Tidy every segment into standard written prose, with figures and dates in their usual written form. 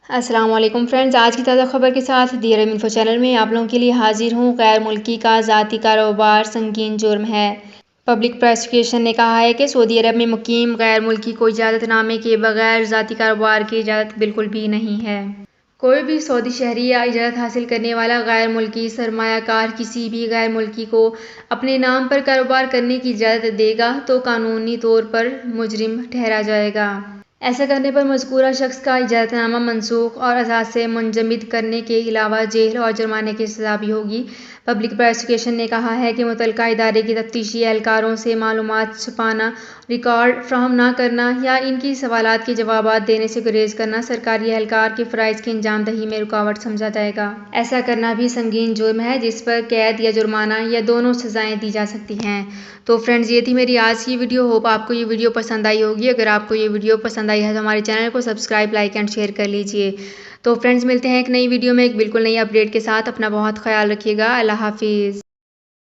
السلام علیکم فرینڈز، آج کی تازہ خبر کے ساتھ دیر انفو چینل میں آپ لوگوں کے لیے حاضر ہوں۔ غیر ملکی کا ذاتی کاروبار سنگین جرم ہے۔ پبلک پروسیکیوشن نے کہا ہے کہ سعودی عرب میں مقیم غیر ملکی کو اجازت نامے کے بغیر ذاتی کاروبار کی اجازت بالکل بھی نہیں ہے۔ کوئی بھی سعودی شہری یا اجازت حاصل کرنے والا غیر ملکی سرمایہ کار کسی بھی غیر ملکی کو اپنے نام پر کاروبار کرنے کی اجازت دے گا تو قانونی طور پر مجرم ٹھہرا جائے گا۔ ایسا کرنے پر مذکورہ شخص کا اجازت نامہ منسوخ اور اثاثے منجمد کرنے کے علاوہ جیل اور جرمانے کی سزا بھی ہوگی۔ پبلک پروسیکیوشن نے کہا ہے کہ متعلقہ ادارے کے تفتیشی اہلکاروں سے معلومات چھپانا، ریکارڈ فراہم نہ کرنا یا ان کی سوالات کے جوابات دینے سے گریز کرنا سرکاری اہلکار کے فرائض کی انجام دہی میں رکاوٹ سمجھا جائے گا۔ ایسا کرنا بھی سنگین جرم ہے جس پر قید یا جرمانہ یا دونوں سزائیں دی جا سکتی ہیں۔ تو فرینڈز، یہ تھی میری آج کی ویڈیو۔ ہوپ آپ کو یہ ویڈیو پسند آئی ہوگی۔ اگر آپ کو یہ ویڈیو پسند آئی ہے تو ہمارے چینل کو سبسکرائب، لائک اینڈ شیئر کر لیجئے۔ تو فرینڈز، ملتے ہیں ایک نئی ویڈیو میں ایک بالکل نئی اپڈیٹ کے ساتھ۔ اپنا بہت خیال رکھیے گا۔ اللہ حافظ۔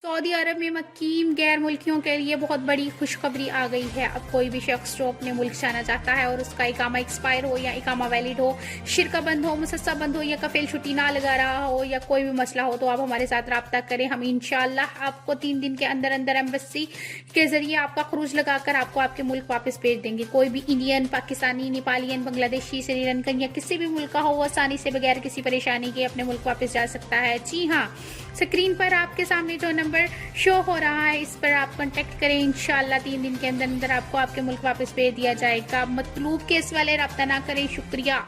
سعودی عرب میں مقیم غیر ملکیوں کے لیے بہت بڑی خوشخبری آ گئی ہے۔ اب کوئی بھی شخص جو اپنے ملک جانا چاہتا ہے اور اس کا اقامہ ایکسپائر ہو یا اقامہ ویلڈ ہو، شرکہ بند ہو، مسسہ بند ہو یا کفیل چھٹی نہ لگا رہا ہو یا کوئی بھی مسئلہ ہو تو آپ ہمارے ساتھ رابطہ کریں۔ ہم انشاءاللہ آپ کو 3 دن کے اندر اندر ایمبیسی کے ذریعے آپ کا خروج لگا کر آپ کو آپ کے ملک واپس بھیج دیں گے۔ کوئی بھی انڈین، پاکستانی، نیپالین، بنگلہ دیشی، سری لنکن یا کسی بھی ملک کا ہو، وہ آسانی سے بغیر کسی پریشانی کے اپنے ملک واپس جا سکتا ہے۔ جی ہاں، اسکرین پر آپ کے سامنے جو نمبر شو ہو رہا ہے اس پر آپ کانٹیکٹ کریں۔ انشاءاللہ 3 دن کے اندر اندر آپ کو آپ کے ملک واپس بھیج دیا جائے گا۔ مطلوب کیس والے رابطہ نہ کریں۔ شکریہ۔